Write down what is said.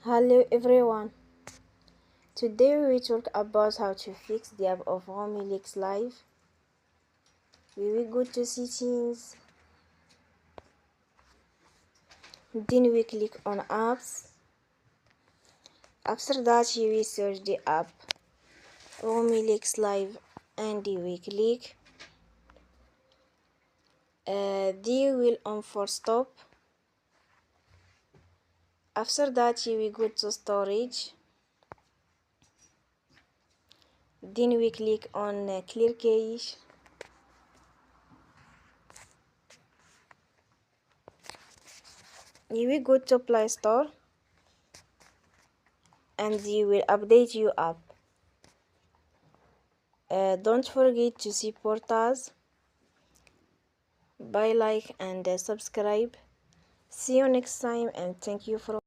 Hello everyone. Today we will talk about how to fix the app of RemixLive. We will go to settings. Then we click on apps. After that you will search the app RemixLive and we click. Then will on for stop. After that you will go to storage. Then we click on clear cache. You will go to Play Store and you will update your app. Don't forget to support us by like and subscribe. See you next time and thank you for